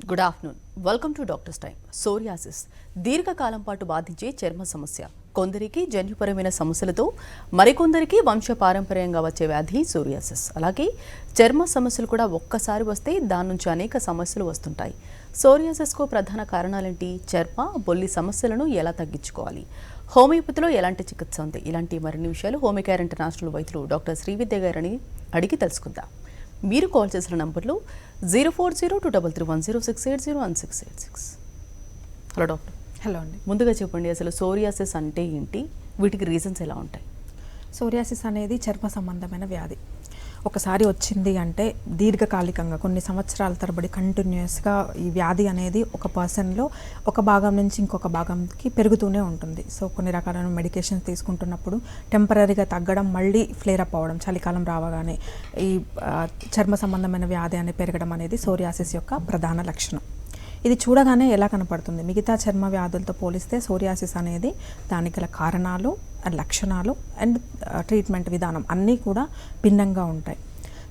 Good afternoon. Welcome to doctors time. Psoriasis దీర్ఘకాలం పాటు బాధించే చర్మ సమస్య. కొందరికి జన్యుపరమైన సమస్యలతో, మరికొందరికి వంశపారంపర్యంగా వచ్చే వ్యాధి సోరియాసిస్. అలాగే చర్మ సమస్యలు కూడా ఒక్కసారి వస్తే దాని నుంచి అనేక సమస్యలు వస్తుంటాయి. సోరియాసిస్కు ప్రధాన కారణాలేంటి? చర్మ, బొల్లి సమస్యలను ఎలా తగ్గించుకోవాలి? హోమియోపతిలో ఎలాంటి చికిత్స ఉంది? ఇలాంటి మరిన్ని విషయాలు హోమియోకేర్ ఇంటర్నేషనల్ వైద్యులు డాక్టర్ శ్రీవిద్య గారిని అడిగి తెలుసుకుందాం. మీరు కాల్ చేసిన నంబర్లు 04023310680166. Hello doctor. హలో అండి. ముందుగా చెప్పండి, అసలు సోరియాసిస్ అంటే ఏంటి, వీటికి రీజన్స్ ఎలా ఉంటాయి? సోరియాసిస్ అనేది చర్మ సంబంధమైన వ్యాధి. ఒకసారి వచ్చింది అంటే దీర్ఘకాలికంగా కొన్ని సంవత్సరాల తరబడి కంటిన్యూస్గా ఈ వ్యాధి అనేది ఒక పర్సన్లో ఒక భాగం నుంచి ఇంకొక భాగంకి పెరుగుతూనే ఉంటుంది. సో కొన్ని రకాలైన మెడికేషన్స్ తీసుకుంటున్నప్పుడు టెంపరీగా తగ్గడం, మళ్ళీ ఫ్లేర్ అప్ అవ్వడం, చలికాలం రావగానే ఈ చర్మ సంబంధమైన వ్యాధి అనేది పెరగడం అనేది సోరియాసిస్ యొక్క ప్రధాన లక్షణం. ఇది చూడగానే ఎలా కనపడుతుంది? మిగతా చర్మ వ్యాధులతో పోలిస్తే సోరియాసిస్ అనేది దానికి గల కారణాలు, లక్షణాలు అండ్ ట్రీట్మెంట్ విధానం అన్నీ కూడా భిన్నంగా ఉంటాయి.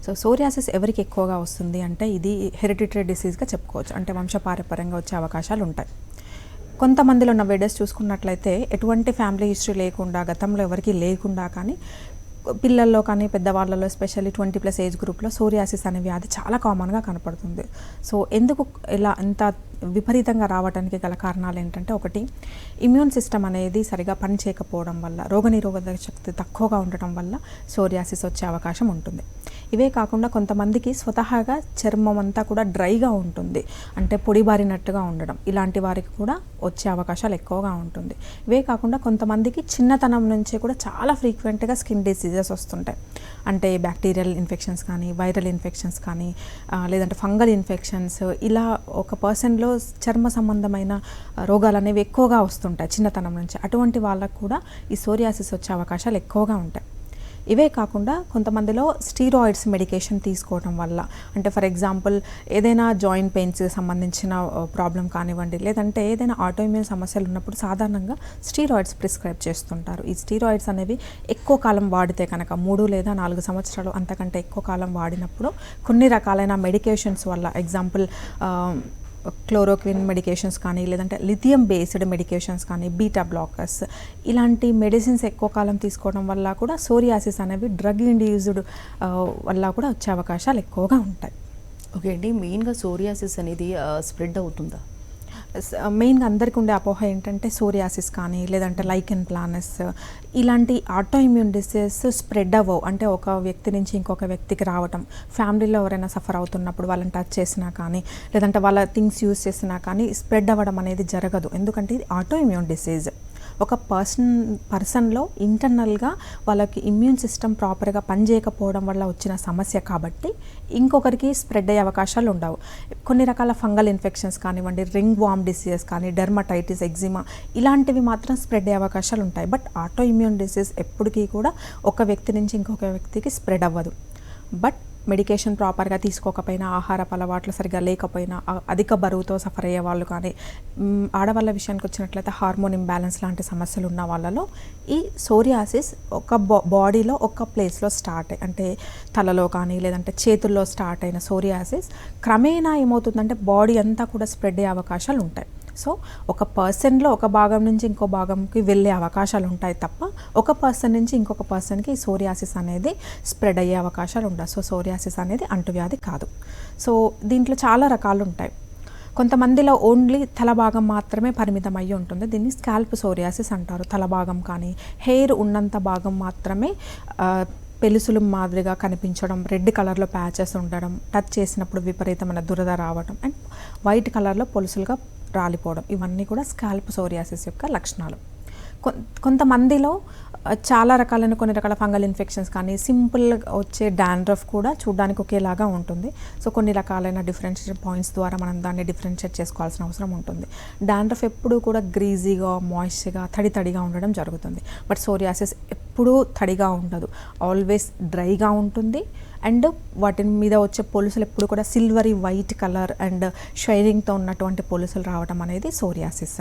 సో సోరియాసిస్ ఎవరికి ఎక్కువగా వస్తుంది అంటే ఇది హెరిడిటరీ డిసీజ్గా చెప్పుకోవచ్చు. అంటే వంశపారంపర్యంగా వచ్చే అవకాశాలు ఉంటాయి. కొంతమందిలో ఉన్న వేడస్ చూసుకున్నట్లయితే ఎటువంటి ఫ్యామిలీ హిస్టరీ లేకుండా, గతంలో ఎవరికి లేకుండా కానీ పిల్లల్లో కానీ పెద్దవాళ్ళలో ఎస్పెషల్లీ 20+ ఏజ్ గ్రూప్లో సోరియాసిస్ అనే వ్యాధి చాలా కామన్గా కనపడుతుంది. సో ఎందుకు ఇలా ఇంత విపరీతంగా రావడానికి గల కారణాలు ఏంటంటే, ఒకటి ఇమ్యూన్ సిస్టమ్ అనేది సరిగా పనిచేయకపోవడం వల్ల, రోగనిరోధక శక్తి తక్కువగా ఉండటం వల్ల సోరియాసిస్ వచ్చే అవకాశం ఉంటుంది. ఇవే కాకుండా కొంతమందికి స్వతహాగా చర్మం అంతా కూడా డ్రైగా ఉంటుంది, అంటే పొడిబారినట్టుగా ఉండడం, ఇలాంటి వారికి కూడా వచ్చే అవకాశాలు ఎక్కువగా ఉంటుంది. ఇవే కాకుండా కొంతమందికి చిన్నతనం నుంచే కూడా చాలా ఫ్రీక్వెంట్గా స్కిన్ డిసీజెస్ వస్తుంటాయి. అంటే బ్యాక్టీరియల్ ఇన్ఫెక్షన్స్ కానీ, వైరల్ ఇన్ఫెక్షన్స్ కానీ, లేదంటే ఫంగల్ ఇన్ఫెక్షన్స్, ఇలా ఒక పర్సన్లో చర్మ సంబంధమైన రోగాలు అనేవి ఎక్కువగా వస్తుంటాయి చిన్నతనం నుంచి. అటువంటి వాళ్ళకు కూడా ఈ సోరియాసిస్ వచ్చే అవకాశాలు ఎక్కువగా ఉంటాయి. ఇవే కాకుండా కొంతమందిలో స్టీరాయిడ్స్ మెడికేషన్ తీసుకోవడం వల్ల, అంటే ఫర్ ఎగ్జాంపుల్ ఏదైనా జాయింట్ పెయిన్స్ సంబంధించిన ప్రాబ్లం కానివ్వండి, లేదంటే ఏదైనా ఆటోఇమ్యూన్ సమస్యలు ఉన్నప్పుడు సాధారణంగా స్టీరాయిడ్స్ ప్రిస్క్రైబ్ చేస్తుంటారు. ఈ స్టీరాయిడ్స్ అనేవి ఎక్కువ కాలం వాడితే కనుక 3 లేదా 4 సంవత్సరాలు అంతకంటే ఎక్కువ కాలం వాడినప్పుడు కొన్ని రకాలైన మెడికేషన్స్ వల్ల, ఎగ్జాంపుల్ క్లోరోక్విన్ మెడికేషన్స్ కానీ, లేదంటే లిథియం బేస్డ్ మెడికేషన్స్ కానీ, బీటా బ్లాకర్స్, ఇలాంటి మెడిసిన్స్ ఎక్కువ కాలం తీసుకోవడం వల్ల కూడా సోరియాసిస్ అనేవి డ్రగ్ ఇండ్యూస్డ్ వల్ల కూడా వచ్చే అవకాశాలు ఎక్కువగా ఉంటాయి. ఓకే అండి, మెయిన్గా సోరియాసిస్ అనేది స్ప్రెడ్ అవుతుందా? మెయిన్గా అందరికీ ఉండే అపోహ ఏంటంటే సోరియాసిస్ కానీ, లేదంటే లైకెన్ ప్లానస్, ఇలాంటి ఆటోఇమ్యూన్ డిసీజెస్ స్ప్రెడ్ అవ్వవు. అంటే ఒక వ్యక్తి నుంచి ఇంకొక వ్యక్తికి రావటం, ఫ్యామిలీలో ఎవరైనా సఫర్ అవుతున్నప్పుడు వాళ్ళని టచ్ చేసినా కానీ, లేదంటే వాళ్ళ థింగ్స్ యూజ్ చేసినా కానీ స్ప్రెడ్ అవ్వడం అనేది జరగదు. ఎందుకంటే ఇది ఆటోఇమ్యూన్ డిసీజ్. ఒక పర్సన్లో ఇంటర్నల్గా వాళ్ళకి ఇమ్యూన్ సిస్టమ్ ప్రాపర్గా పనిచేయకపోవడం వల్ల వచ్చిన సమస్య కాబట్టి ఇంకొకరికి స్ప్రెడ్ అయ్యే అవకాశాలు ఉండవు. కొన్ని రకాల ఫంగల్ ఇన్ఫెక్షన్స్ కానివ్వండి, రింగ్ వార్మ్ డిసీజెస్ కానీ, డెర్మటైటిస్, ఎగ్జిమా, ఇలాంటివి మాత్రం స్ప్రెడ్ అయ్యే అవకాశాలు ఉంటాయి. బట్ ఆటోఇమ్యూన్ డిసీజ్ ఎప్పటికీ కూడా ఒక వ్యక్తి నుంచి ఇంకొక వ్యక్తికి స్ప్రెడ్ అవ్వదు. బట్ మెడికేషన్ ప్రాపర్గా తీసుకోకపోయినా, ఆహారపు అలవాట్లు సరిగ్గా లేకపోయినా, అధిక బరువుతో సఫర్ అయ్యే వాళ్ళు కానీ, ఆడవాళ్ళ విషయానికి వచ్చినట్లయితే హార్మోన్ ఇంబ్యాలెన్స్ లాంటి సమస్యలు ఉన్న వాళ్ళలో ఈ సోరియాసిస్ ఒక బాడీలో ఒక ప్లేస్లో స్టార్ట్ అంటే తలలో కానీ, లేదంటే చేతుల్లో స్టార్ట్ అయిన సోరియాసిస్ క్రమేణా ఏమవుతుందంటే బాడీ అంతా కూడా స్ప్రెడ్ అయ్యే అవకాశాలు ఉంటాయి. సో ఒక పర్సన్లో ఒక భాగం నుంచి ఇంకో భాగంకి వెళ్ళే అవకాశాలు ఉంటాయి తప్ప ఒక పర్సన్ నుంచి ఇంకొక పర్సన్కి సోరియాసిస్ అనేది స్ప్రెడ్ అయ్యే అవకాశాలు ఉంటాయి. సో సోరియాసిస్ అనేది అంటువ్యాధి కాదు. సో దీంట్లో చాలా రకాలు ఉంటాయి. కొంతమందిలో ఓన్లీ తల భాగం మాత్రమే పరిమితం అయ్యి ఉంటుంది. దీన్ని స్కాల్ప్ సోరియాసిస్ అంటారు. తల భాగం కానీ, హెయిర్ ఉన్నంత భాగం మాత్రమే పెలుసులు మాదిరిగా కనిపించడం, రెడ్ కలర్లో ప్యాచెస్ ఉండడం, టచ్ చేసినప్పుడు విపరీతమైన దురద రావడం అండ్ వైట్ కలర్లో పొలుసులుగా రాలిపోవడం, ఇవన్నీ కూడా స్కాల్ప్ సోరియాసిస్ యొక్క లక్షణాలు. కొంతమందిలో చాలా రకాలైన కొన్ని రకాల ఫంగల్ ఇన్ఫెక్షన్స్ కానీ, సింపుల్గా వచ్చే డాండ్రఫ్ కూడా చూడడానికి ఒకేలాగా ఉంటుంది. సో కొన్ని రకాలైన డిఫరెన్షియేట్ పాయింట్స్ ద్వారా మనం దాన్ని డిఫరెన్షియేట్ చేసుకోవాల్సిన అవసరం ఉంటుంది. డాండ్రఫ్ ఎప్పుడూ కూడా గ్రీజీగా, మాయిస్ట్గా, తడిగా ఉండడం జరుగుతుంది. బట్ సోరియాసిస్ ఎప్పుడూ తడిగా ఉండదు, ఆల్వేస్ డ్రైగా ఉంటుంది అండ్ వాటి మీద వచ్చే పొలుసులు ఎప్పుడు కూడా సిల్వరీ వైట్ కలర్ అండ్ షైనింగ్తో ఉన్నటువంటి పొలుసులు రావడం అనేది సోరియాసిస్.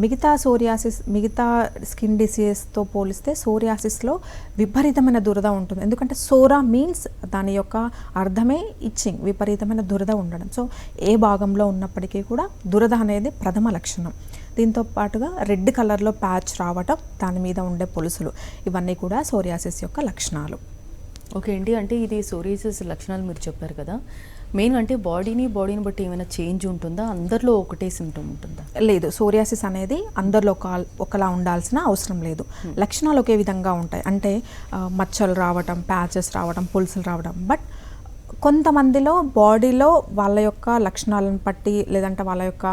మిగతా స్కిన్ డిసీజెస్తో పోలిస్తే సోరియాసిస్లో విపరీతమైన దురద ఉంటుంది. ఎందుకంటే సోరా మీన్స్ దాని యొక్క అర్థమే ఇచ్చింగ్, విపరీతమైన దురద ఉండడం. సో ఏ భాగంలో ఉన్నప్పటికీ కూడా దురద అనేది ప్రథమ లక్షణం. దీంతో పాటుగా రెడ్ కలర్లో ప్యాచ్ రావటం, దాని మీద ఉండే పొలుసులు, ఇవన్నీ కూడా సోరియాసిస్ యొక్క లక్షణాలు. ఓకే అండి, అంటే ఇది సోరియాసిస్ లక్షణాలు మీరు చెప్పారు కదా, మెయిన్ అంటే బాడీని బట్టి ఏమైనా చేంజ్ ఉంటుందా, అందరిలో ఒకటే సిమ్టమ్ ఉంటుందా? లేదు, సోరియాసిస్ అనేది అందరిలో ఒకలా ఉండాల్సిన అవసరం లేదు. లక్షణాలు ఒకే విధంగా ఉంటాయి. అంటే మచ్చలు రావటం, ప్యాచెస్ రావడం, పులుసులు రావడం. బట్ కొంతమందిలో బాడీలో వాళ్ళ యొక్క లక్షణాలను బట్టి, లేదంటే వాళ్ళ యొక్క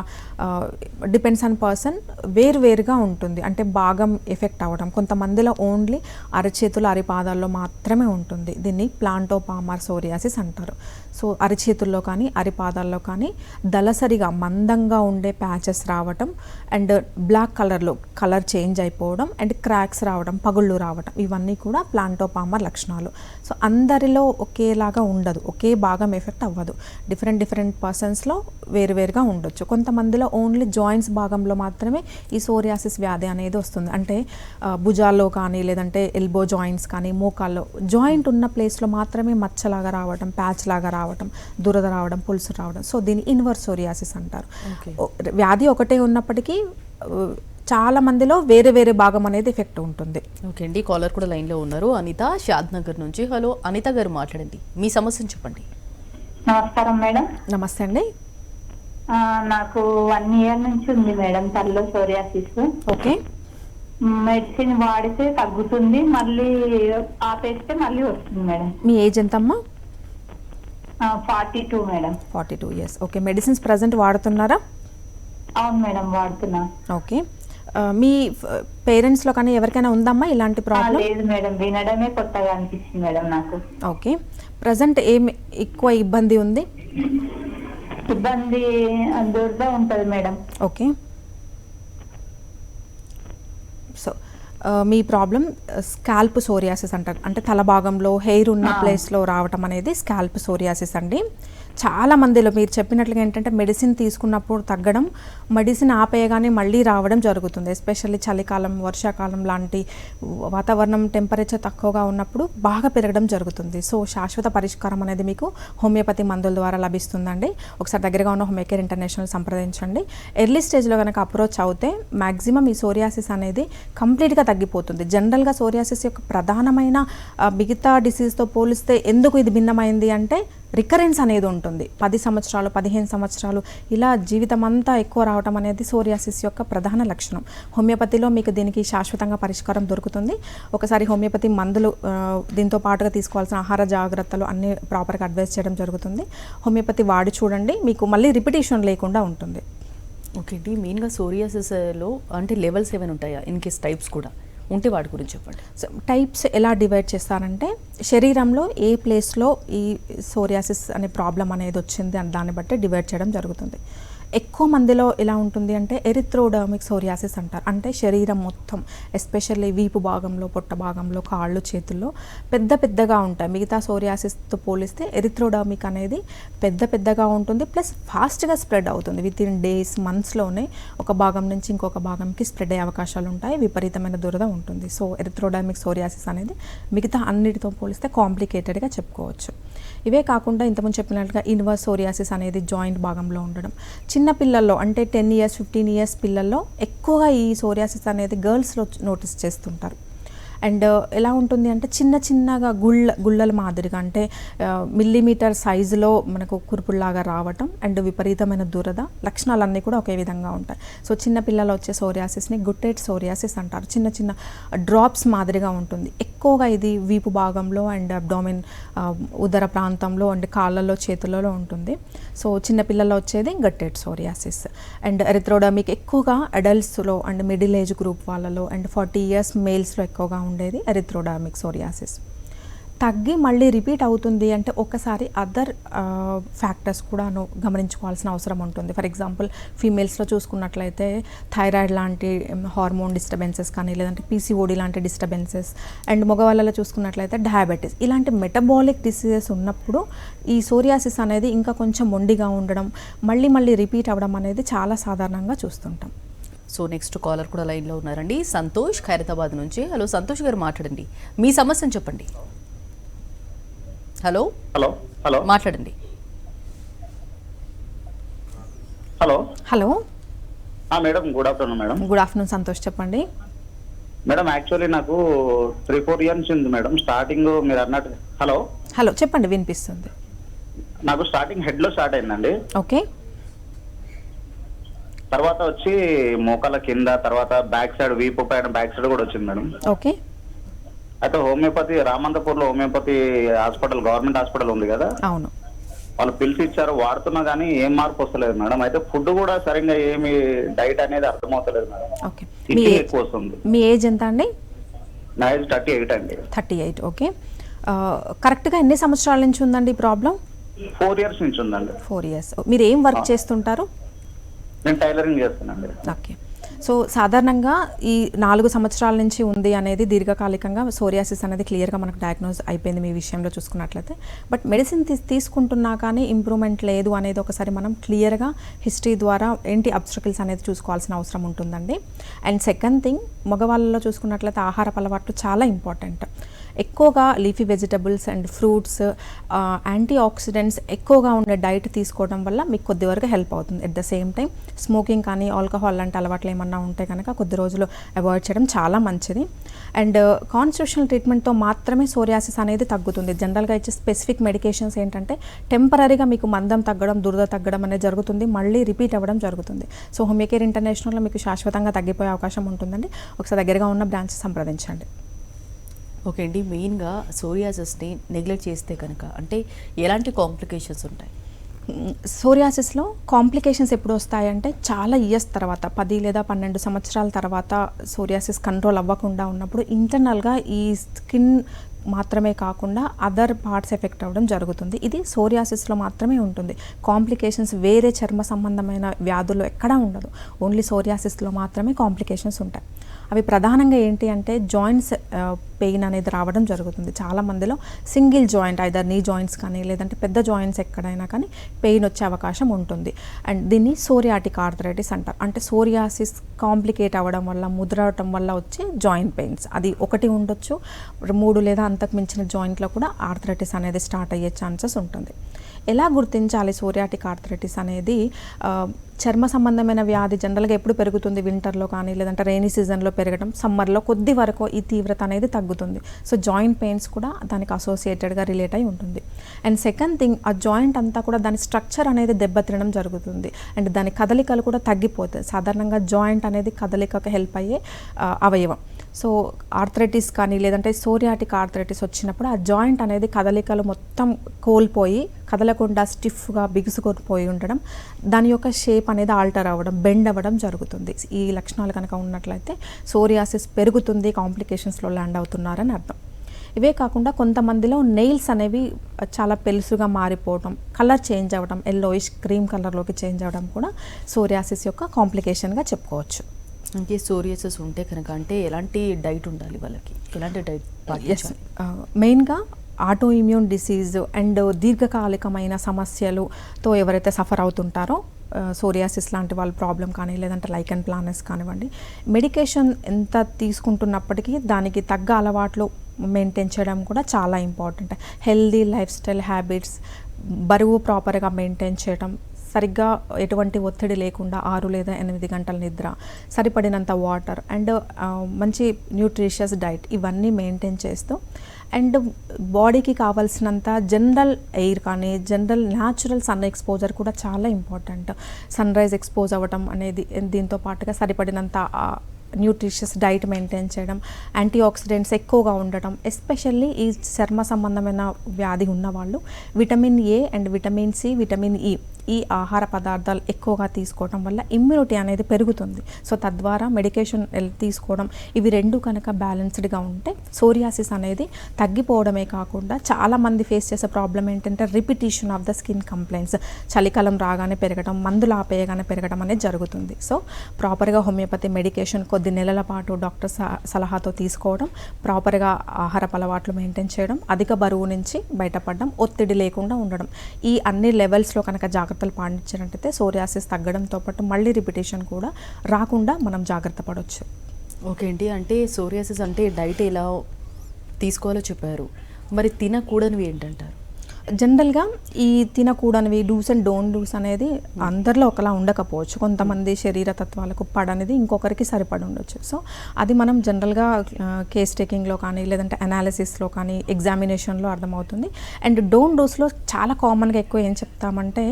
డిపెండ్స్ ఆన్ పర్సన్, వేరువేరుగా ఉంటుంది. అంటే భాగం ఎఫెక్ట్ అవ్వడం. కొంతమందిలో ఓన్లీ అరచేతులు, అరిపాదాల్లో మాత్రమే ఉంటుంది. దీన్ని ప్లాంటోపామర్ సోరియాసిస్ అంటారు. సో అరచేతుల్లో కానీ అరిపాదాల్లో కానీ దళసరిగా మందంగా ఉండే ప్యాచెస్ రావటం, అండ్ బ్లాక్ కలర్లో కలర్ చేంజ్ అయిపోవడం, అండ్ క్రాక్స్ రావడం, పగుళ్ళు రావడం, ఇవన్నీ కూడా ప్లాంటోపామర్ లక్షణాలు. సో అందరిలో ఒకేలాగా ఉండదు, ఒకే భాగం ఎఫెక్ట్ అవ్వదు. డిఫరెంట్ పర్సన్స్లో వేరువేరుగా ఉండొచ్చు. కొంతమందిలో ఓన్లీ జాయింట్స్ భాగంలో మాత్రమే ఈ సోరియాసిస్ వ్యాధి అనేది వస్తుంది. అంటే భుజాల్లో కానీ, లేదంటే ఎల్బో జాయింట్స్ కానీ, మోకాల్లో జాయింట్ ఉన్న ప్లేస్లో మాత్రమే మచ్చలాగా రావడం, ప్యాచ్ లాగా రావడం, దురద రావడం, పులుసు రావడం. సో దీన్ని ఇన్వర్స్ సోరియాసిస్ అంటారు. వ్యాధి ఒకటే ఉన్నప్పటికీ చాలా మందిలో వేరే భాగం అనేది ఎఫెక్ట్ ఉంటుంది. ఓకే అండి, కాలర్ కూడా లైన్లో ఉన్నారు. అనిత షాద్నగర్ నుంచి. హలో అనిత గారు, మాట్లాడండి, మీ సమస్యను చెప్పండి. నమస్కారం మేడం. నమస్తే అండి. నాకు 1 year నుంచి ఉంది మేడం తలలో సోరియాసిస్. ఓకే. మెడిసిన్ వాడితే తగ్గుతుంది, మళ్ళీ ఆపేస్తే మళ్ళీ వస్తుంది మేడం. మీ ఏజ్ ఎంతమ్మా? 42 madam. 42 years. Okay. Medicines present వాడుతున్నారా? అవును మేడం, వాడుతున్నా. ఓకే. మీ పేరెంట్స్లో కానీ ఎవరికైనా ఉందమ్మా ఇలాంటి ప్రాబ్లం? లేదు మేడం, వినడమే కొత్తగా అనిపిస్తుంది మేడం నాకు. ఓకే. ప్రజెంట్ ఏం ఎక్కువ ఇబ్బంది ఉంది? ఇబ్బంది దురద ఉంటుంది మేడం. ఓకే. సో మీ ప్రాబ్లం స్కాల్ప్ సోరియాసిస్ అంటారు. అంటే తల భాగంలో హెయిర్ ఉన్న ప్లేస్లో రావటం అనేది స్కాల్ప్ సోరియాసిస్ అండి. చాలా మందిలో మీరు చెప్పినట్లుగా ఏంటంటే మెడిసిన్ తీసుకున్నప్పుడు తగ్గడం, మెడిసిన్ ఆపేయగానే మళ్ళీ రావడం జరుగుతుంది. ఎస్పెషల్లీ చలికాలం, వర్షాకాలం లాంటి వాతావరణం టెంపరేచర్ తక్కువగా ఉన్నప్పుడు బాగా పెరగడం జరుగుతుంది. సో శాశ్వత పరిష్కారం అనేది మీకు హోమియోపతి మందుల ద్వారా లభిస్తుందండి. ఒకసారి దగ్గరగా ఉన్న హోమియో కేర్ ఇంటర్నేషనల్ సంప్రదించండి. ఎర్లీ స్టేజ్లో కనుక అప్రోచ్ అవుతే మ్యాక్సిమం ఈ సోరియాసిస్ అనేది కంప్లీట్గా తగ్గిపోతుంది. జనరల్గా సోరియాసిస్ యొక్క ప్రధానమైన మిగతా డిసీజ్తో పోలిస్తే ఎందుకు ఇది భిన్నమైంది అంటే రికరెన్స్ అనేది ఉంటుంది. 10 సంవత్సరాలు, 15 సంవత్సరాలు ఇలా జీవితం అంతా ఎక్కువ రావడం అనేది సోరియాసిస్ యొక్క ప్రధాన లక్షణం. హోమియోపతిలో మీకు దీనికి శాశ్వతంగా పరిష్కారం దొరుకుతుంది. ఒకసారి హోమియోపతి మందులు దీంతో పాటుగా తీసుకోవాల్సిన ఆహార జాగ్రత్తలు అన్నీ ప్రాపర్గా అడ్వైస్ చేయడం జరుగుతుంది. హోమియోపతి వాడి చూడండి, మీకు మళ్ళీ రిపిటేషన్ లేకుండా ఉంటుంది. ఓకే అండి, మెయిన్గా సోరియాసిస్లో అంటే లెవెల్స్ ఏమైనా ఉంటాయా, ఇన్ కేస్ టైప్స్ కూడా ఉంటే వాటి గురించి చెప్పండి. సో టైప్స్ ఎలా డివైడ్ చేస్తారంటే శరీరంలో ఏ ప్లేస్లో ఈ సోరియాసిస్ అనే ప్రాబ్లం అనేది వచ్చింది అని దాన్ని బట్టి డివైడ్ చేయడం జరుగుతుంది. ఎక్కువ మందిలో ఎలా ఉంటుంది అంటే ఎరిథ్రోడర్మిక్ సోరియాసిస్ అంటారు. అంటే శరీరం మొత్తం, ఎస్పెషల్లీ వీపు భాగంలో, పొట్ట భాగంలో, కాళ్ళు, చేతుల్లో పెద్దగా ఉంటాయి. మిగతా సోరియాసిస్తో పోలిస్తే ఎరిథ్రోడర్మిక్ అనేది పెద్దగా ఉంటుంది. ప్లస్ ఫాస్ట్గా స్ప్రెడ్ అవుతుంది. విత్ ఇన్ డేస్, మంత్స్లోనే ఒక భాగం నుంచి ఇంకొక భాగంకి స్ప్రెడ్ అయ్యే అవకాశాలు ఉంటాయి. విపరీతమైన దురద ఉంటుంది. సో ఎరిథ్రోడర్మిక్ సోరియాసిస్ అనేది మిగతా అన్నిటితో పోలిస్తే కాంప్లికేటెడ్గా చెప్పుకోవచ్చు. ఇవే కాకుండా ఇంతకుముందు చెప్పినట్లుగా ఇన్వర్స్ సోరియాసిస్ అనేది జాయింట్ భాగంలో ఉండడం. చిన్న పిల్లల్లో అంటే 10 years, 15 years పిల్లల్లో ఎక్కువగా ఈ సోరియాసిస్ అనేది గర్ల్స్లో నోటీస్ చేస్తుంటారు. అండ్ ఎలా ఉంటుంది అంటే చిన్నగా గుళ్ళల మాదిరిగా, అంటే మిల్లీమీటర్ సైజులో మనకు కురుపుల్లాగా రావటం, అండ్ విపరీతమైన దురద, లక్షణాలన్నీ కూడా ఒకే విధంగా ఉంటాయి. సో చిన్న పిల్లలు వచ్చే సోరియాసిస్ని గుట్టెడ్ సోరియాసిస్ అంటారు. చిన్న డ్రాప్స్ మాదిరిగా ఉంటుంది. ఎక్కువగా ఇది వీపు భాగంలో అండ్ అబ్డామిన్, ఉదర ప్రాంతంలో అండ్ కాళ్ళలో, చేతులలో ఉంటుంది. సో చిన్నపిల్లల్లో వచ్చేది గట్టెడ్ సోరియాసిస్. అండ్ ఎరిథ్రోడర్మిక్ ఎక్కువగా అడల్ట్స్లో అండ్ మిడిల్ ఏజ్ గ్రూప్ వాళ్ళలో అండ్ 40 years మేల్స్లో ఎక్కువగా ఉండేది ఎరిథ్రోడర్మిక్ సోరియాసిస్. తగ్గి మళ్ళీ రిపీట్ అవుతుంది అంటే ఒకసారి అదర్ ఫ్యాక్టర్స్ కూడా గమనించుకోవాల్సిన అవసరం ఉంటుంది. ఫర్ ఎగ్జాంపుల్ ఫీమేల్స్లో చూసుకున్నట్లయితే థైరాయిడ్ లాంటి హార్మోన్ డిస్టర్బెన్సెస్ కానీ, లేదంటే పీసీఓడి లాంటి డిస్టర్బెన్సెస్, అండ్ మగవాళ్ళలో చూసుకున్నట్లయితే డయాబెటీస్, ఇలాంటి మెటబాలిక్ డిసీజెస్ ఉన్నప్పుడు ఈ సోరియాసిస్ అనేది ఇంకా కొంచెం మొండిగా ఉండడం, మళ్ళీ రిపీట్ అవ్వడం అనేది చాలా సాధారణంగా చూస్తుంటాం. సో నెక్స్ట్ కాలర్ కూడా లైన్లో ఉన్నారండి, సంతోష్ ఖైరతాబాద్ నుంచి. హలో సంతోష్ గారు, మాట్లాడండి, మీ సమస్యను చెప్పండి. హలో హలో హలో మాట్లాడండి. Hello hello madam, good afternoon madam. Good afternoon Santosh, చెప్పండి. మేడం యాక్చువల్లీ నాకు 3-4 ఇయర్స్ ఉంది మేడం. స్టార్టింగ్ మీరు అన్నట్టు హలో హలో చెప్పండి, వినిపిస్తుంది. నాకు స్టార్టింగ్ హెడ్ లో స్టార్ట్ అయిందండి. ఓకే. తర్వాత వచ్చి మోకాల కింద, తర్వాత బ్యాక్ సైడ్, వీపు పైన బ్యాక్ సైడ్ కూడా వచ్చింది మేడం. ఓకే. అయితే హోమియోపతి రామంతపూర్ లో హోమియోపతి హాస్పిటల్, గవర్నమెంట్ హాస్పిటల్ ఉంది కదా, అవును. వాళ్ళు పిలిచి ఇచ్చారు, వాడుతున్నా కానీ ఏం మార్పు వస్తలేదు మేడం. అయితే ఫుడ్ కూడా సరిగ్గా ఏమి డైట్ అనేది అర్థమవుతలేదు మేడం. ఓకే. ఇడ్లీ ఎక్కువ వస్తుంది. మీ ఏజ్ ఎంత అండి? నా ఏజ్ 38 అండి. 38. ఓకే. కరెక్ట్గా ఎన్ని సంవత్సరాల నుంచి ఉందండి ఈ ప్రాబ్లం? 4 ఇయర్స్ నుంచి ఉందండి. 4 ఇయర్స్. మీరు ఏం వర్క్ చేస్తుంటారు? నేను టైలరింగ్ చేస్తున్నానండి. ఓకే. సో సాధారణంగా ఈ 4 సంవత్సరాల నుంచి ఉంది అనేది దీర్ఘకాలికంగా సోరియాసిస్ అనేది క్లియర్గా మనకు డయాగ్నోజ్ అయిపోయింది మీ విషయంలో చూసుకున్నట్లయితే. బట్ మెడిసిన్ తీసుకుంటున్నా కానీ ఇంప్రూవ్మెంట్ లేదు అనేది ఒకసారి మనం క్లియర్గా హిస్టరీ ద్వారా ఏంటి అబ్స్ట్రకిల్స్ అనేది చూసుకోవాల్సిన అవసరం ఉంటుందండి. అండ్ సెకండ్ థింగ్, మగవాళ్ళలో చూసుకున్నట్లయితే ఆహారపు అలవాట్లు చాలా ఇంపార్టెంట్. ఎక్కువగా leafy vegetables and fruits, antioxidants ఎక్కువగా ఉండే డైట్ తీసుకోవడం వల్ల మీకు కొద్ది వరకు హెల్ప్ అవుతుంది. At the same time smoking కానీ, ఆల్కహాల్ లాంటి అలవాట్లు ఏమన్నా ఉంటే కనుక కొద్ది రోజులు అవాయిడ్ చేయడం చాలా మంచిది. అండ్ కాన్స్టిట్యూషనల్ ట్రీట్మెంట్తో మాత్రమే సోరియాసిస్ అనేది తగ్గుతుంది. జనరల్గా ఇచ్చే స్పెసిఫిక్ మెడికేషన్స్ ఏంటంటే టెంపరీగా మీకు మందం తగ్గడం, దురద తగ్గడం అనేది జరుగుతుంది, మళ్ళీ రిపీట్ అవ్వడం జరుగుతుంది. సో హోమియోకేర్ ఇంటర్నేషనల్లో మీకు శాశ్వతంగా తగ్గిపోయే అవకాశం ఉంటుందండి. ఒకసారి దగ్గరగా ఉన్న బ్రాంచ్ సంప్రదించండి. ఓకే అండి, మెయిన్గా సోరియాసిస్ని నెగ్లెక్ట్ చేస్తే కనుక అంటే ఎలాంటి కాంప్లికేషన్స్ ఉంటాయి? సోరియాసిస్లో కాంప్లికేషన్స్ ఎప్పుడు వస్తాయంటే చాలా ఇయర్స్ తర్వాత, 10 లేదా 12 సంవత్సరాల తర్వాత సోరియాసిస్ కంట్రోల్ అవ్వకుండా ఉన్నప్పుడు ఇంటర్నల్గా ఈ స్కిన్ మాత్రమే కాకుండా అదర్ పార్ట్స్ ఎఫెక్ట్ అవ్వడం జరుగుతుంది. ఇది సోరియాసిస్లో మాత్రమే ఉంటుంది. కాంప్లికేషన్స్ వేరే చర్మ సంబంధమైన వ్యాధుల్లో ఎక్కడా ఉండదు. ఓన్లీ సోరియాసిస్లో మాత్రమే కాంప్లికేషన్స్ ఉంటాయి. అవి ప్రధానంగా ఏంటి అంటే జాయింట్స్ పెయిన్ అనేది రావడం జరుగుతుంది. చాలామందిలో సింగిల్ జాయింట్, ఐదర్ నీ జాయింట్స్ కానీ లేదంటే పెద్ద జాయింట్స్ ఎక్కడైనా కానీ పెయిన్ వచ్చే అవకాశం ఉంటుంది. అండ్ దీన్ని సోరియాటిక్ ఆర్థరైటిస్ అంటారు. అంటే సోరియాసిస్ కాంప్లికేట్ అవ్వడం వల్ల, ముద్రవటం వల్ల వచ్చే జాయింట్ పెయిన్స్. అది ఒకటి ఉండొచ్చు, 3 లేదా అంతకు మించిన జాయింట్లో కూడా ఆర్థరైటిస్ అనేది స్టార్ట్ అయ్యే ఛాన్సెస్ ఉంటుంది. ఎలా గుర్తించాలి సోరియాటిక్ ఆర్థరైటిస్ అనేది? చర్మ సంబంధమైన వ్యాధి జనరల్గా ఎప్పుడు పెరుగుతుంది? వింటర్లో కానీ లేదంటే రెయినీ సీజన్లో పెరగడం, సమ్మర్లో కొద్ది వరకు ఈ తీవ్రత అనేది తగ్గుతుంది. సో జాయింట్ పెయిన్స్ కూడా దానికి అసోసియేటెడ్గా రిలేట్ అయి ఉంటుంది. అండ్ సెకండ్ థింగ్, ఆ జాయింట్ అంతా కూడా దాని స్ట్రక్చర్ అనేది దెబ్బతినడం జరుగుతుంది. అండ్ దాని కదలికలు కూడా తగ్గిపోతాయి. సాధారణంగా జాయింట్ అనేది కదలికకు హెల్ప్ అయ్యే అవయవం. సో ఆర్థరైటిస్ కానీ లేదంటే సోరియాటిక్ ఆర్థరైటిస్ వచ్చినప్పుడు ఆ జాయింట్ అనేది కదలికలు మొత్తం కోల్పోయి, కదలకుండా స్టిఫ్గా బిగుసుకొని ఉండడం, దాని యొక్క షేప్ అనేది ఆల్టర్ అవ్వడం, బెండ్ అవ్వడం జరుగుతుంది. ఈ లక్షణాలు కనుక ఉన్నట్లయితే సోరియాసిస్ పెరుగుతుంది, కాంప్లికేషన్స్లో ల్యాండ్ అవుతున్నారని అర్థం. ఇవే కాకుండా కొంతమందిలో నెయిల్స్ అనేవి చాలా పెలుసుగా మారిపోవడం, కలర్ చేంజ్ అవ్వడం, ఎల్లోయిష్ క్రీమ్ కలర్లోకి చేంజ్ అవ్వడం కూడా సోరియాసిస్ యొక్క కాంప్లికేషన్గా చెప్పుకోవచ్చు. అంటే సోరియాసిస్ ఉంటే కనుక అంటే ఎలాంటి డైట్ ఉండాలి వాళ్ళకి? ఎలాంటి డైట్ పాటించాలి? మెయిన్గా ఆటో ఇమ్యూన్ డిసీజ్ అండ్ దీర్ఘకాలికమైన సమస్యలతో ఎవరైతే సఫర్ అవుతుంటారో, సోరియాసిస్ లాంటి వాళ్ళ ప్రాబ్లం కానీ లేదంటే లైకెన్ ప్లానస్ కానివ్వండి, మెడికేషన్ ఎంత తీసుకుంటున్నప్పటికీ దానికి తగ్గ అలవాట్లు మెయింటైన్ చేయడం కూడా చాలా important. Healthy life style habits, బరువు ప్రాపర్గా మెయింటైన్ చేయడం, సరిగ్గా ఎటువంటి ఒత్తిడి లేకుండా 6 లేదా 8 గంటల నిద్ర, సరిపడినంత వాటర్ అండ్ మంచి న్యూట్రిషియస్ డైట్, ఇవన్నీ మెయింటైన్ చేస్తూ అండ్ బాడీకి కావాల్సినంత జనరల్ ఎయిర్ కానీ జనరల్ న్యాచురల్ సన్ ఎక్స్పోజర్ కూడా చాలా ఇంపార్టెంట్. సన్ రైజ్ ఎక్స్పోజ్ అవ్వడం అనేది, దీంతో పాటుగా సరిపడినంత న్యూట్రిషియస్ డైట్ మెయింటైన్ చేయడం, యాంటీ ఆక్సిడెంట్స్ ఎక్కువగా ఉండటం, ఎస్పెషల్లీ ఈ చర్మ సంబంధమైన వ్యాధి ఉన్నవాళ్ళు vitamin A and vitamin C, vitamin E ఆహార పదార్థాలు ఎక్కువగా తీసుకోవడం వల్ల ఇమ్యూనిటీ అనేది పెరుగుతుంది. సో తద్వారా మెడికేషన్ తీసుకోవడం ఇవి రెండు కనుక బ్యాలెన్స్డ్గా ఉంటే సోరియాసిస్ అనేది తగ్గిపోవడమే కాకుండా చాలామంది ఫేస్ చేసే ప్రాబ్లం ఏంటంటే repetition of the skin complaints, చలికాలం రాగానే పెరగడం, మందులు ఆపేయగానే పెరగడం అనేది జరుగుతుంది. సో ప్రాపర్గా హోమియోపతి మెడికేషన్ కొద్ది నెలల పాటు డాక్టర్ సలహాతో తీసుకోవడం, ప్రాపర్గా ఆహారపు అలవాట్లు మెయింటైన్ చేయడం, అధిక బరువు నుంచి బయటపడడం, ఒత్తిడి లేకుండా ఉండడం, ఈ అన్ని లెవెల్స్లో కనుక జాగ్రత్తలు పాటించినట్టయితే సోరియాసిస్ తగ్గడంతో పాటు మళ్ళీ రిపిటేషన్ కూడా రాకుండా మనం జాగ్రత్త పడవచ్చు. ఓకే అండి, అంటే సోరియాసిస్ అంటే డైట్ ఎలా తీసుకోవాలో చెప్పారు, మరి తినకూడనివి ఏంటంటారు? జనరల్గా ఈ తినకూడనివి డూస్ అండ్ డోంట్ డూస్ అనేది అందరిలో ఒకలా ఉండకపోవచ్చు. కొంతమంది శరీర తత్వాలకు పడనిది ఇంకొకరికి సరిపడి ఉండొచ్చు. సో అది మనం జనరల్గా కేస్ టేకింగ్లో కానీ లేదంటే అనాలిసిస్లో కానీ ఎగ్జామినేషన్లో అర్థమవుతుంది. అండ్ డోంట్ డూస్లో చాలా కామన్గా ఎక్కువ ఏం చెప్తామంటే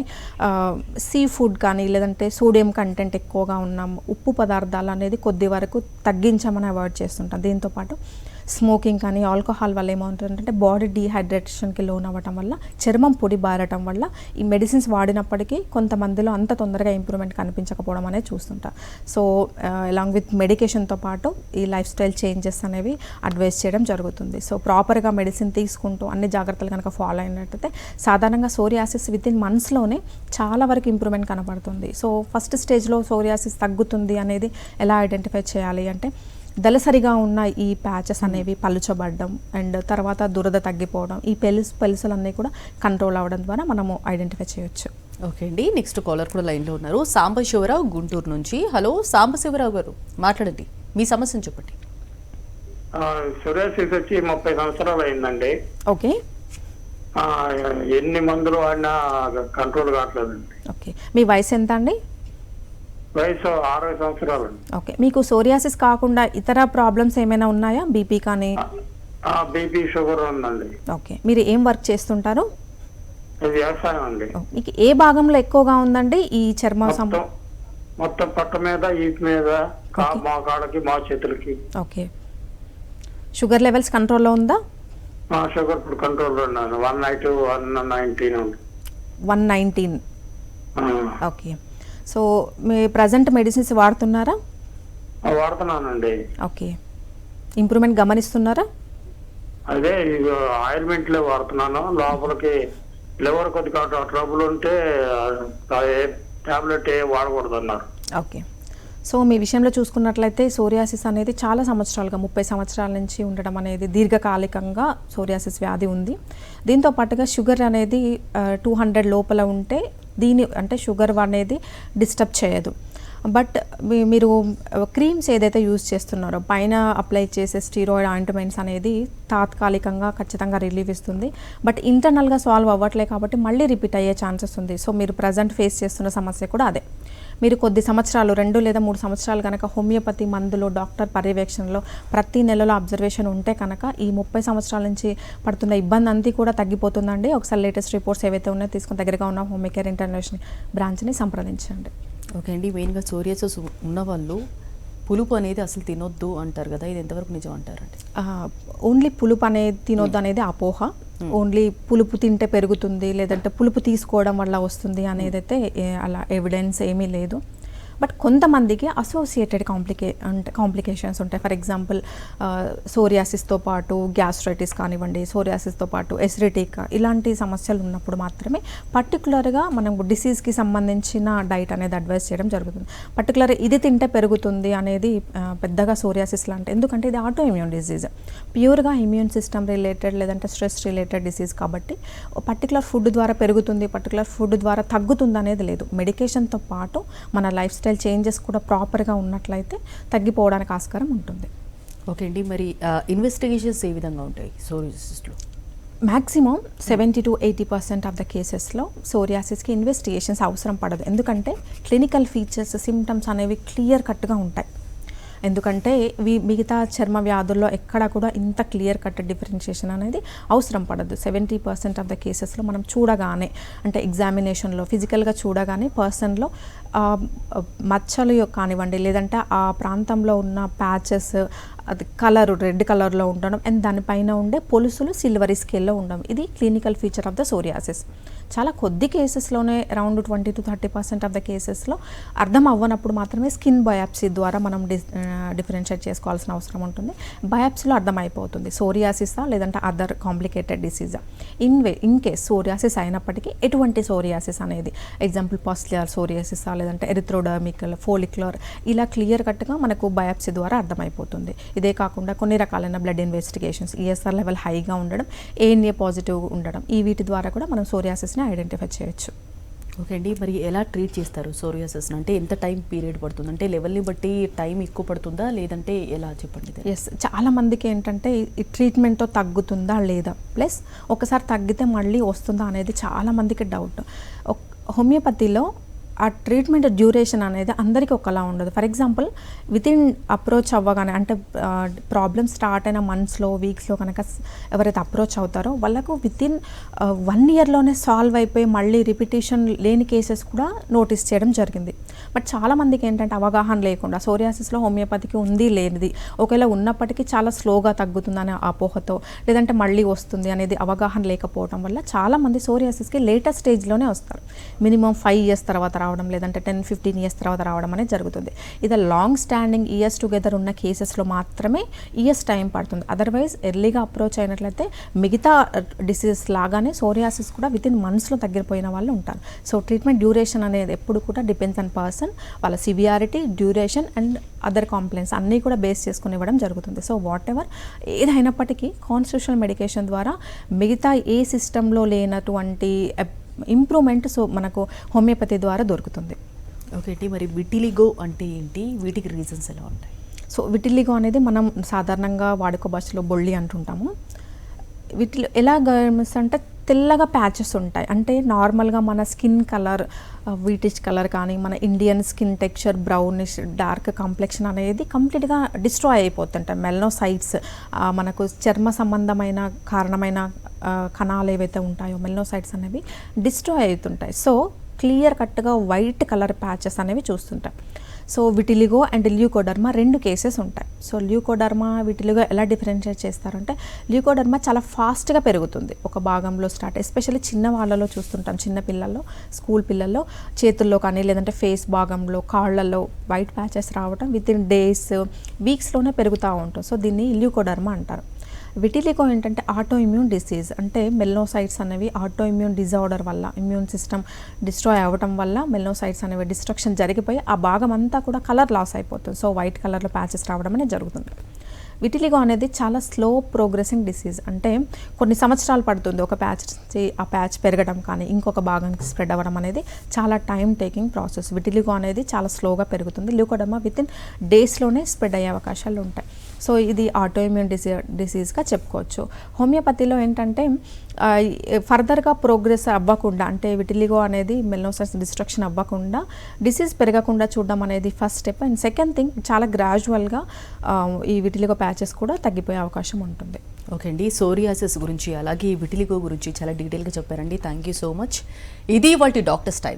సీ ఫుడ్ కానీ లేదంటే సోడియం కంటెంట్ ఎక్కువగా ఉన్న ఉప్పు పదార్థాలు అనేది కొద్ది వరకు తగ్గించమని అవాయిడ్ చేస్తుంటాం. దీంతోపాటు స్మోకింగ్ కానీ ఆల్కహాల్ వల్ల ఏమవుతుందంటే బాడీ డీహైడ్రేషన్కి లోన్ అవ్వటం వల్ల, చర్మం పొడి బారటం వల్ల ఈ మెడిసిన్స్ వాడినప్పటికీ కొంతమందిలో అంత తొందరగా ఇంప్రూవ్మెంట్ కనిపించకపోవడం అనేది చూస్తుంటాం. సో అలాంగ్ విత్ మెడికేషన్తో పాటు ఈ లైఫ్ స్టైల్ చేంజెస్ అనేవి అడ్వైస్ చేయడం జరుగుతుంది. సో ప్రాపర్గా మెడిసిన్ తీసుకుంటూ అన్ని జాగ్రత్తలు కనుక ఫాలో అయినట్టయితే సాధారణంగా సోరియాసిస్ విత్ ఇన్ మంత్స్లోనే చాలా వరకు ఇంప్రూవ్మెంట్ కనబడుతుంది. సో ఫస్ట్ స్టేజ్లో సోరియాసిస్ తగ్గుతుంది అనేది ఎలా ఐడెంటిఫై చేయాలి అంటే దళసరిగా ఉన్న ఈ ప్యాచెస్ అనేవి పలుచబడడం అండ్ తర్వాత దురద తగ్గిపోవడం, ఈ పెలుసులన్నీ కూడా కంట్రోల్ అవ్వడం ద్వారా మనము ఐడెంటిఫై చేయొచ్చు. ఓకే అండి, నెక్స్ట్ కాలర్ కూడా లైన్లో ఉన్నారు. సాంబశివరావు గుంటూరు నుంచి. హలో సాంబశివరావు గారు, మాట్లాడండి, మీ సమస్యను చెప్పండి. సోరియాసిస్ వచ్చి 30 సంవత్సరాలు అయిందండి. ఓకే, ఎన్ని మందులు వాడినా కంట్రోల్ కావట్లేదండి. ఓకే, మీ వయసు ఎంత అండి? వయసు 60 సంవత్సరాలు. ఓకే, మీకు సోరియాసిస్ కాకుండా ఇతర ప్రాబ్లమ్స్ ఏమైనా ఉన్నాయా? బీపీ కానీ? బీపీ షుగర్ ఉందండి. ఓకే, మీరు ఏం వర్క్ చేస్తుంటారు? వ్యవసాయం అండి. మీకు ఏ భాగంలో ఎక్కువగా ఉందండి ఈ చర్మ? మొత్తం పట్ట మీద, ఈపు మీద, మా కాళ్ళకి, మా చేతులకి. ఓకే, షుగర్ లెవెల్స్ కంట్రోల్లో ఉందా? షుగర్ ఇప్పుడు కంట్రోల్లో ఉన్నాను. 190, 119. 119. ఓకే, సో మీ ప్రజెంట్ మెడిసిన్స్ వాడుతున్నారా? వాడుతున్నానండి. ఓకే, ఇంప్రూవ్మెంట్ గమనిస్తున్నారా? అదే ఆయిల్మెంట్లే వాడుతున్నాను. లోపలికి లివర్ కొద్దిగా ట్రబుల్ ఉంటే టాబ్లెట్ వాడకూడదు అన్నారు. ఓకే, సో మీ విషయంలో చూసుకున్నట్లయితే సోరియాసిస్ అనేది చాలా సంవత్సరాలుగా 30 సంవత్సరాల నుంచి ఉండడం అనేది దీర్ఘకాలికంగా సోరియాసిస్ వ్యాధి ఉంది. దీంతో పాటుగా షుగర్ అనేది 200 లోపల ఉంటే అంటే షుగర్ అనేది డిస్టర్బ్ చేయదు. బట్ మీరు క్రీమ్స్ ఏదైతే యూజ్ చేస్తున్నారో పైన అప్లై చేసే స్టీరాయిడ్ ఆయింట్మెంట్స్ అనేది తాత్కాలికంగా ఖచ్చితంగా రిలీఫ్ ఇస్తుంది. బట్ ఇంటర్నల్గా సాల్వ్ అవ్వట్లే కాబట్టి మళ్ళీ రిపీట్ అయ్యే ఛాన్సెస్ ఉంది. సో మీరు ప్రజెంట్ ఫేస్ చేస్తున్న సమస్య కూడా అదే. మీరు కొద్ది సంవత్సరాలు 2 లేదా 3 సంవత్సరాలు కనుక హోమియోపతి మందులు డాక్టర్ పర్యవేక్షణలో ప్రతి నెలలో అబ్జర్వేషన్ ఉంటే కనుక ఈ 30 సంవత్సరాల నుంచి పడుతున్న ఇబ్బంది అంతా కూడా తగ్గిపోతుందండి. ఒకసారి లేటెస్ట్ రిపోర్ట్స్ ఏవైతే ఉన్నాయో తీసుకుని దగ్గరగా ఉన్న హోమియోకేర్ ఇంటర్నేషనల్ బ్రాంచ్ని సంప్రదించండి. ఓకే అండి, మెయిన్గా సోరియాసిస్ ఉన్నవాళ్ళు పులుపు అనేది అసలు తినొద్దు అంటారు కదా, ఇది ఎంతవరకు నిజం అంటారండి? ఓన్లీ పులుపు అనేది తినొద్దు అనేది అపోహ. ఓన్లీ పులుపు తింటే పెరుగుతుంది లేదంటే పులుపు తీసుకోవడం వల్ల వస్తుంది అనేదైతే అలా ఎవిడెన్స్ ఏమీ లేదు. బట్ కొంతమందికి అసోసియేటెడ్ కాంప్లికేషన్స్ ఉంటాయి. ఫర్ ఎగ్జాంపుల్ సోరియాసిస్తో పాటు గ్యాస్ట్రైటిస్ కానివ్వండి, సోరియాసిస్తో పాటు ఎసిడిటిక్ ఇలాంటి సమస్యలు ఉన్నప్పుడు మాత్రమే పర్టికులర్గా మనం డిసీజ్కి సంబంధించిన డైట్ అనేది అడ్వైస్ చేయడం జరుగుతుంది. పర్టికులర్ ఇది తింటే పెరుగుతుంది అనేది పెద్దగా సోరియాసిస్ లాంటి, ఎందుకంటే ఇది ఆటో ఇమ్యూన్ డిసీజ్, ప్యూర్గా ఇమ్యూన్ సిస్టమ్ రిలేటెడ్ లేదంటే స్ట్రెస్ రిలేటెడ్ డిసీజ్ కాబట్టి పర్టికులర్ ఫుడ్ ద్వారా పెరుగుతుంది, పర్టికులర్ ఫుడ్ ద్వారా తగ్గుతుంది అనేది లేదు. మెడికేషన్తో పాటు మన లైఫ్ స్టైల్ చేంజెస్ కూడా ప్రాపర్గా ఉన్నట్లయితే తగ్గిపోవడానికి ఆస్కారం ఉంటుంది. ఓకే అండి, మరి ఇన్వెస్టిగేషన్స్ ఏ విధంగా ఉంటాయి సోరియాసిస్లో? మ్యాక్సిమం 70 to 80% ఆఫ్ ద కేసెస్లో సోరియాసిస్కి ఇన్వెస్టిగేషన్స్ అవసరం పడదు. ఎందుకంటే క్లినికల్ ఫీచర్స్ సిమ్టమ్స్ అనేవి క్లియర్ కట్గా ఉంటాయి. ఎందుకంటే మిగతా చర్మ వ్యాధుల్లో ఎక్కడ కూడా ఇంత క్లియర్ కట్ డిఫరెన్షియేషన్ అనేది అవసరం పడదు. 70% ఆఫ్ ద కేసెస్లో మనం చూడగానే, అంటే ఎగ్జామినేషన్లో ఫిజికల్గా చూడగానే పర్సన్లో మచ్చలు కానివ్వండి, లేదంటే ఆ ప్రాంతంలో ఉన్న ప్యాచెస్ అది కలరు రెడ్ కలర్లో ఉండడం అండ్ దానిపైన ఉండే పొలుసులు సిల్వరీ స్కేల్లో ఉండడం, ఇది clinical feature of the psoriasis. చాలా కొద్ది కేసెస్లోనే అరౌండ్ 20-30% ఆఫ్ ద కేసెస్లో అర్థం అవ్వనప్పుడు మాత్రమే స్కిన్ బయాప్సీ ద్వారా మనం డిఫరెన్షియేట్ చేసుకోవాల్సిన అవసరం ఉంటుంది. బయాప్సీలో అర్థమైపోతుంది సోరియాసిసా లేదంటే అదర్ కాంప్లికేటెడ్ డిసీజా. ఇన్ కేస్ సోరియాసిస్ అయినప్పటికీ ఎటువంటి సోరియాసిస్ అనేది, ఎగ్జాంపుల్ పాస్క్యులర్ సోరియాసిసా లేదంటే ఎరిథ్రోడర్మికల్, ఫోలిక్యులర్, ఇలా క్లియర్ కట్గా మనకు బయాప్సీ ద్వారా అర్థమైపోతుంది. ఇదే కాకుండా కొన్ని రకాలైన బ్లడ్ ఇన్వెస్టిగేషన్స్, ఈఎస్ఆర్ లెవెల్ హైగా ఉండడం, ఏఎన్ఏ పాజిటివ్ ఉండడం, ఈ వీటి ద్వారా కూడా మనం సోరియాసిస్ని ఐడెంటిఫై చేయొచ్చు. ఓకే అండి, మరి ఎలా ట్రీట్ చేస్తారు సోరియాసిస్? అంటే ఎంత టైం పీరియడ్ పడుతుంది? అంటే లెవెల్ని బట్టి టైం ఎక్కువ పడుతుందా లేదంటే ఎలా, చెప్పండి. ఎస్, చాలా మందికి ఏంటంటే ఈ ట్రీట్మెంట్తో తగ్గుతుందా లేదా, ప్లస్ ఒకసారి తగ్గితే మళ్ళీ వస్తుందా అనేది చాలా మందికి డౌట్. హోమియోపతిలో ఆ ట్రీట్మెంట్ డ్యూరేషన్ అనేది అందరికీ ఒకలా ఉండదు. ఫర్ ఎగ్జాంపుల్ వితిన్ అప్రోచ్ అవ్వగానే, అంటే ప్రాబ్లమ్ స్టార్ట్ అయిన మంత్స్లో, వీక్స్లో కనుక ఎవరైతే అప్రోచ్ అవుతారో వాళ్ళకు వితిన్ 1 ఇయర్లోనే సాల్వ్ అయిపోయి మళ్ళీ రిపిటేషన్ లేని కేసెస్ కూడా నోటీస్ చేయడం జరిగింది. బట్ చాలామందికి ఏంటంటే అవగాహన లేకుండా సోరియాసిస్లో హోమియోపతికి ఉంది లేనిది, ఒకవేళ ఉన్నప్పటికీ చాలా స్లోగా తగ్గుతుందనే అపోహతో, లేదంటే మళ్ళీ వస్తుంది అనేది అవగాహన లేకపోవడం వల్ల చాలామంది సోరియాసిస్కి లేటెస్ట్ స్టేజ్లోనే వస్తారు. మినిమం 5 ఇయర్స్ తర్వాత రావడం, లేదంటే 10-15 ఇయర్స్ తర్వాత రావడం అనేది జరుగుతుంది. ఇది లాంగ్ స్టాండింగ్ ఇయర్స్ టుగెదర్ ఉన్న కేసెస్లో మాత్రమే ఇయర్స్ టైం పడుతుంది. అదర్వైజ్ ఎర్లీగా అప్రోచ్ అయినట్లయితే మిగతా డిసీజెస్ లాగానే సోరియాసిస్ కూడా వితిన్ మంత్స్లో తగ్గిపోయిన వాళ్ళు ఉంటారు. సో ట్రీట్మెంట్ డ్యూరేషన్ అనేది ఎప్పుడు కూడా డిపెండ్స్ ఆన్ పర్సన్, వాళ్ళ severity, duration and other complaints అన్నీ కూడా బేస్ చేసుకుని ఇవ్వడం జరుగుతుంది. సో వాట్ ఎవర్ ఏదైనప్పటికీ కాన్స్టిట్యూషనల్ మెడికేషన్ ద్వారా మిగతా ఏ సిస్టంలో లేనటువంటి ఇంప్రూవ్మెంట్ సో మనకు హోమియోపతి ద్వారా దొరుకుతుంది. ఓకే అండి, మరి విటిలిగో అంటే ఏంటి? వీటికి రీజన్స్ ఎలా ఉంటాయి? సో విటిలిగో అనేది మనం సాధారణంగా వాడుక భాషలో బొళ్ళి అంటుంటాము. వీటిలో ఎలా గమనిస్తుంటే తెల్లగా ప్యాచెస్ ఉంటాయి. అంటే నార్మల్గా మన స్కిన్ కలర్, వీటిష్ కలర్ కానీ, మన Indian skin texture brownish dark complexion అనేది కంప్లీట్గా డిస్ట్రాయ్ అయిపోతుంటాయి. మెలనోసైట్స్, మనకు చర్మ సంబంధమైన కారణమైన కణాలు ఏవైతే ఉంటాయో మెలనోసైట్స్ అనేవి డిస్ట్రాయ్ అవుతుంటాయి. సో క్లియర్ కట్గా వైట్ కలర్ ప్యాచెస్ అనేవి చూస్తుంటాం. So vitiligo and leucoderma 2 cases ఉంటాయి. సో ల్యూకోడర్మా, విటిలిగో ఎలా డిఫరెన్షియేట్ చేస్తారంటే, ల్యూకోడర్మా చాలా ఫాస్ట్గా పెరుగుతుంది. ఒక భాగంలో స్టార్ట్, ఎస్పెషల్లీ చిన్న వాళ్ళలో చూస్తుంటాం. చిన్న పిల్లల్లో, స్కూల్ పిల్లల్లో చేతుల్లో కానీ లేదంటే ఫేస్ భాగంలో, కాళ్ళల్లో వైట్ ప్యాచెస్ రావడం వితిన్ డేస్, వీక్స్లోనే పెరుగుతూ ఉంటుంది. సో దీన్ని ల్యూకోడర్మా అంటారు. విటిలిగో ఏంటంటే ఆటో ఇమ్యూన్ డిసీజ్, అంటే మెలనోసైట్స్ అనేవి ఆటో ఇమ్యూన్ డిజార్డర్ వల్ల, ఇమ్యూన్ సిస్టమ్ డిస్ట్రాయ్ అవ్వడం వల్ల మెలనోసైట్స్ అనేవి డిస్ట్రక్షన్ జరిగిపోయి ఆ భాగం అంతా కూడా కలర్ లాస్ అయిపోతుంది. సో వైట్ కలర్లో ప్యాచెస్ రావడం అనేది జరుగుతుంది. విటిలిగో అనేది చాలా స్లో ప్రోగ్రెసింగ్ డిసీజ్, అంటే కొన్ని సంవత్సరాలు పడుతుంది ఒక ప్యాచ్ నుంచి ఆ ప్యాచ్ పెరగడం కానీ ఇంకొక భాగానికి స్ప్రెడ్ అవ్వడం అనేది చాలా టైం టేకింగ్ ప్రాసెస్. విటిలిగో అనేది చాలా స్లోగా పెరుగుతుంది. ల్యూకోడర్మా వితిన్ డేస్లోనే స్ప్రెడ్ అయ్యే అవకాశాలు ఉంటాయి. సో ఇది ఆటోఇమ్యూన్ డిసీజ్గా చెప్పుకోవచ్చు. హోమియోపతిలో ఏంటంటే ఫర్దర్గా ప్రోగ్రెస్ అవ్వకుండా, అంటే విటిలిగో అనేది మెలనోసైట్స్ డిస్ట్రక్షన్ అవ్వకుండా, డిసీజ్ పెరగకుండా చూడడం అనేది first step. And second thing, చాలా గ్రాడ్యువల్గా ఈ విటిలిగో ప్యాచెస్ కూడా తగ్గిపోయే అవకాశం ఉంటుంది. ఓకే అండి, సోరియాసిస్ గురించి అలాగే విటిలిగో గురించి చాలా డీటెయిల్గా చెప్పారండి. Thank you so much. ఇది వాటి డాక్టర్స్ టైం.